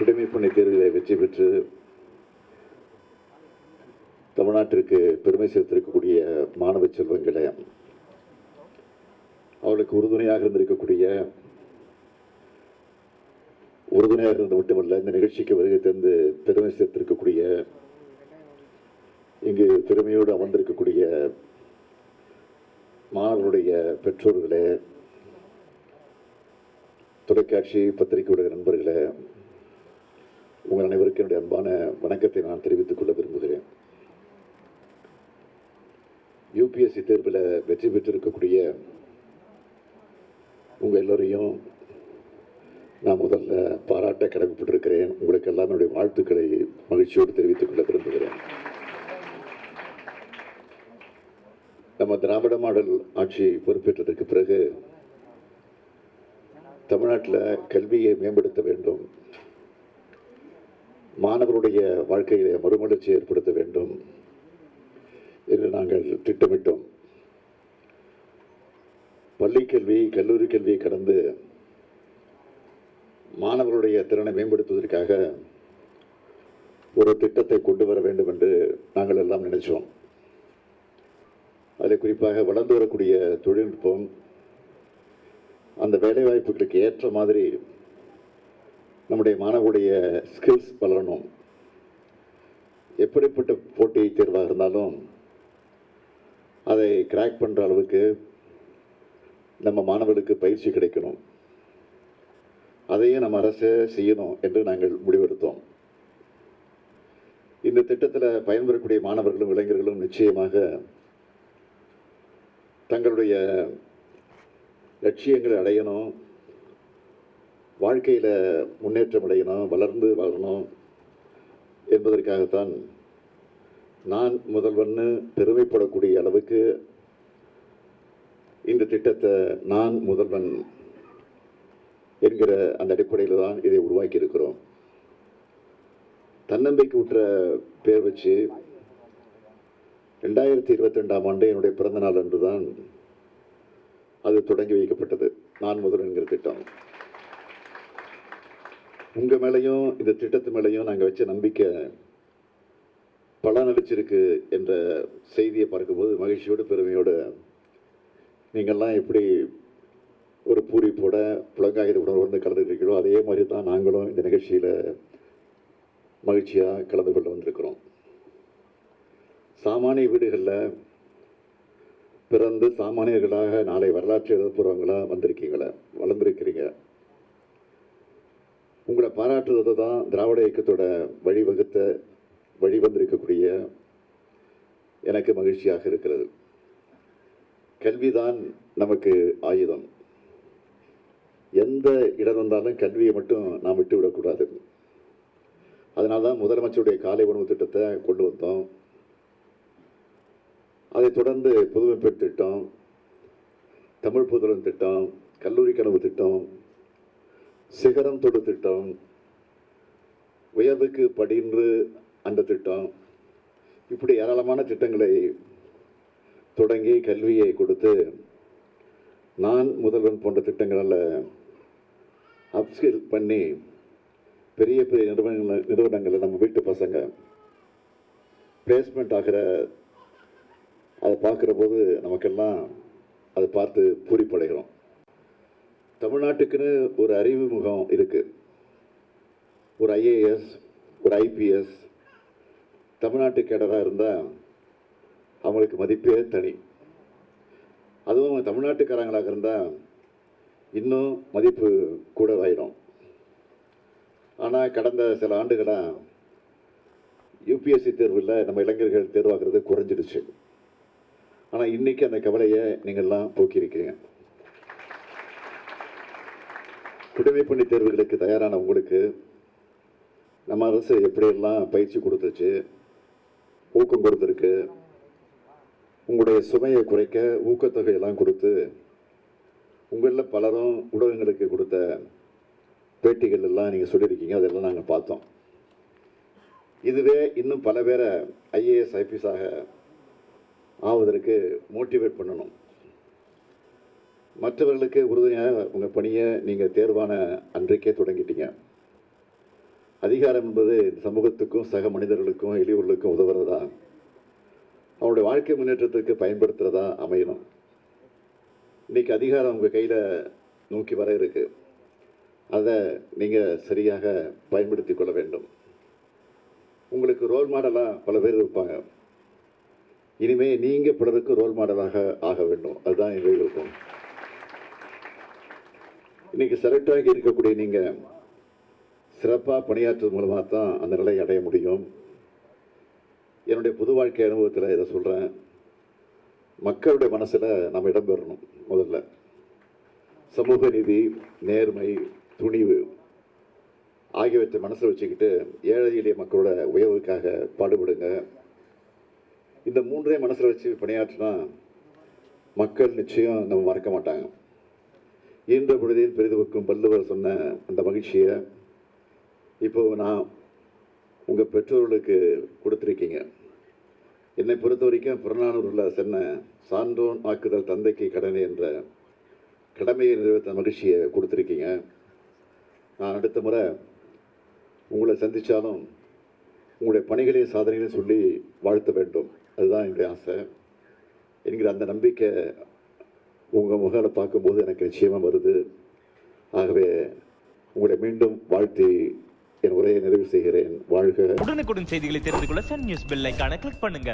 குடிமைப்பணி தேர்வில் வெற்றி பெற்று தமிழ்நாட்டிற்கு பெருமை சேர்த்திருக்கக்கூடிய மாணவ செல்வங்களை, அவளுக்கு உறுதுணையாக இருந்து மட்டுமல்ல, இந்த நிகழ்ச்சிக்கு வருகை தந்து பெருமை சேர்த்திருக்கக்கூடிய, இங்கு பெருமையோடு அமர்ந்திருக்கக்கூடிய மாணவர்களுடைய பெற்றோர்களே, தொலைக்காட்சி பத்திரிகையுடைய நண்பர்களே, உங்கள் அனைவருக்கும் என்னுடைய அன்பான வணக்கத்தை நான் தெரிவித்துக் கொள்ள விரும்புகிறேன். யூபிஎஸ்சி தேர்வில் வெற்றி பெற்றிருக்கக்கூடிய உங்கள் எல்லோரையும் நான் முதல்ல பாராட்ட கடமைப்பட்டிருக்கிறேன். உங்களுக்கு எல்லாம் என்னுடைய வாழ்த்துக்களை மகிழ்ச்சியோடு தெரிவித்துக் கொள்ள விரும்புகிறேன். நம்ம திராவிட மாடல் ஆட்சி பொறுப்பேற்றதற்கு பிறகு தமிழ்நாட்டில் கல்வியை மேம்படுத்த வேண்டும், மாணவருடைய வாழ்க்கையிலே மறுமலர்ச்சி ஏற்படுத்த வேண்டும் என்று நாங்கள் திட்டமிட்டோம். பள்ளிக்கல்வி, கல்லூரி கல்வியை கடந்து மாணவர்களுடைய திறனை மேம்படுத்துவதற்காக ஒரு திட்டத்தை கொண்டு வர வேண்டும் என்று நாங்கள் எல்லாம் நினைச்சோம். அதில் குறிப்பாக வளர்ந்து வரக்கூடிய தொழில்நுட்பம், அந்த வேலைவாய்ப்புகளுக்கு ஏற்ற மாதிரி நம்முடைய மாணவருடைய ஸ்கில்ஸ் வளரணும். எப்படிப்பட்ட போட்டி தேர்வாக இருந்தாலும் அதை கிராக் பண்ணுற அளவுக்கு நம்ம மாணவர்களுக்கு பயிற்சி கிடைக்கணும். அதையும் நம்ம அரசு செய்யணும் என்று நாங்கள் முடிவெடுத்தோம். இந்த திட்டத்தில் பயன்பெறக்கூடிய மாணவர்களும் இளைஞர்களும் நிச்சயமாக தங்களுடைய லட்சியங்களை அடையணும், வாழ்க்கையில் முன்னேற்றம் அடையணும், வளர்ந்து வளரணும் என்பதற்காகத்தான் நான் முதல்வன்னு பெருமைப்படக்கூடிய அளவுக்கு இந்த திட்டத்தை நான் முதல்வன் என்கிற அந்த அடிப்படையில் தான் இதை உருவாக்கி இருக்கிறோம். தன்னம்பிக்கை ஊற்ற பேர் வச்சு 2022ஆம் ஆண்டு என்னுடைய பிறந்த நாள் அன்று தான் அது தொடங்கி வைக்கப்பட்டது, நான் முதல்வன் என்கிற திட்டம். உங்கள் மேலேயும் இந்த திட்டத்து மேலேயும் நாங்கள் வச்ச நம்பிக்கை பலனளிச்சிருக்கு என்ற செய்தியை பார்க்கும்போது மகிழ்ச்சியோடு பெருமையோடு, நீங்கள்லாம் எப்படி ஒரு பூரிப்போட புலங்காகித உணர்வு கலந்துருக்கீங்களோ அதே மாதிரி தான் நாங்களும் இந்த நிகழ்ச்சியில் மகிழ்ச்சியாக கலந்து கொள்ள வந்திருக்கிறோம். சாமானிய வீடுகளில் பிறந்து சாமானியர்களாக நாளை வரலாற்று எழுதப்போகிறவங்களாக வளர்ந்துருக்கிறீங்க. உங்களை பாராட்டுவது தான் திராவிட இயக்கத்தோட வழிவந்திருக்கக்கூடிய எனக்கு மகிழ்ச்சியாக இருக்கிறது. கல்விதான் நமக்கு ஆயுதம். எந்த இடம் வந்தாலும் கல்வியை மட்டும் நாம் விட்டுவிடக்கூடாது. அதனால தான் முதலமைச்சருடைய காலை உணவு திட்டத்தை கொண்டு வந்தோம். அதைத் தொடர்ந்து புதுமை பெண் திட்டம், தமிழ் புதல்வன் திட்டம், கல்லூரி கனவு திட்டம், சிகரம் தொடு திட்டம், உயர்வுக்கு படின்று அந்த திட்டம், இப்படி ஏராளமான திட்டங்களை தொடங்கி கல்வியை கொடுத்து நான் முதல்வன் போன்ற திட்டங்களில் அப்ஸ்கில் பண்ணி பெரிய பெரிய நிறுவனங்களில் நம்ம வீட்டு பசங்க பிளேஸ்மெண்ட் ஆகிற அதை பார்க்குற போது நமக்கெல்லாம் அதை பார்த்து பூரிப்படைகிறோம். தமிழ்நாட்டுக்குன்னு ஒரு அறிவு முகம் இருக்குது. ஒரு ஐஏஎஸ், ஒரு ஐபிஎஸ் தமிழ்நாட்டு கேடராக இருந்தால் அவங்களுக்கு மதிப்பே தனி. அதுவும் தமிழ்நாட்டுக்காரங்களாக இருந்தால் இன்னும் மதிப்பு கூட ஆயிடும். ஆனால் கடந்த சில ஆண்டுகளாக யூபிஎஸ்சி தேர்வில் நம்ம இளைஞர்கள் தேர்வாகிறது குறைஞ்சிடுச்சு. ஆனால் இன்றைக்கி அந்த கவலையை நீங்கள்லாம் போக்கியிருக்கீங்க. குடிமைப்பணி தேர்வுகளுக்கு தயாரான உங்களுக்கு நம்ம அரசு எப்படியெல்லாம் பயிற்சி கொடுத்துச்சு, ஊக்கம் கொடுத்துருக்கு. உங்களுடைய சுமையை குறைக்க ஊக்கத்தொகையெல்லாம் கொடுத்து உங்களில் பலரும் ஊடகங்களுக்கு கொடுத்த பேட்டிகள் எல்லாம் நீங்கள் சொல்லியிருக்கீங்க. அதெல்லாம் நாங்கள் பார்த்தோம். இதுவே இன்னும் பல பேரை ஐஏஎஸ் ஐபிஎஸ்ஸாக ஆவதற்கு மோட்டிவேட் பண்ணணும். மற்றவர்களுக்கு உறுதுணையாக உங்கள் பணியை நீங்கள் தேர்வான அன்றைக்கே தொடங்கிட்டீங்க. அதிகாரம் என்பது இந்த சமூகத்துக்கும் சக மனிதர்களுக்கும் எளியவர்களுக்கும் உதவுறதா, அவனுடைய வாழ்க்கை முன்னேற்றத்துக்கு பயன்படுத்துகிறதா அமையணும். இன்றைக்கி அதிகாரம் உங்கள் கையில் நோக்கி வர இருக்கு. அதை நீங்கள் சரியாக பயன்படுத்தி கொள்ள வேண்டும். உங்களுக்கு ரோல் மாடலாக பல பேர் இருப்பாங்க. இனிமேல் நீங்கள் பலருக்கு ரோல் மாடலாக ஆக வேண்டும். அதுதான் எங்கள் விருப்பம். இன்றைக்கி செலக்டாகி இருக்கக்கூடிய நீங்கள் சிறப்பாக பணியாற்றுவது மூலமாக தான் அந்த நிலையை அடைய முடியும். என்னுடைய புது வாழ்க்கை அனுபவத்தில் இதை சொல்கிறேன். மக்களுடைய மனசில் நம்ம இடம்பெறணும். முதல்ல சமூக நீதி, நேர்மை, துணிவு ஆகியவற்றை மனசில் வச்சுக்கிட்டு ஏழை எளிய மக்களோட உயர்வுக்காக பாடுபடுங்க. இந்த மூன்றையும் மனசில் வச்சு பணியாற்றினா மக்கள் நிச்சயம் நம்ம மறக்க மாட்டாங்க. ஈன்ற பொழுதில் பெரிதுவக்கும் வள்ளுவர் சொன்ன அந்த மகிழ்ச்சியை இப்போ நான் உங்கள் பெற்றோர்களுக்கு கொடுத்துருக்கீங்க. என்னை பொறுத்த வரைக்கும் புறநானூரில் சொன்ன சான்றோன் ஆக்குதல் தந்தைக்கு கடனை என்ற கடமையை நிறைவேற்ற மகிழ்ச்சியை கொடுத்துருக்கீங்க. நான் அடுத்த முறை உங்களை சந்தித்தாலும் உங்களுடைய பணிகளையும் சாதனைகளையும் சொல்லி வாழ்த்த வேண்டும். அதுதான் என்னுடைய ஆசை. என்கிற அந்த நம்பிக்கை உங்கள் முகங்களை பார்க்கும்போது எனக்கு நிச்சயமாக வருது. ஆகவே உங்களை மீண்டும் வாழ்த்தி என் உரையை நிறைவு செய்கிறேன். வாழ்க. உடனுக்குடன் செய்திகளை தெரிந்து கொள்ள சன் நியூஸ் பெல் ஐகானை கிளிக் பண்ணுங்க.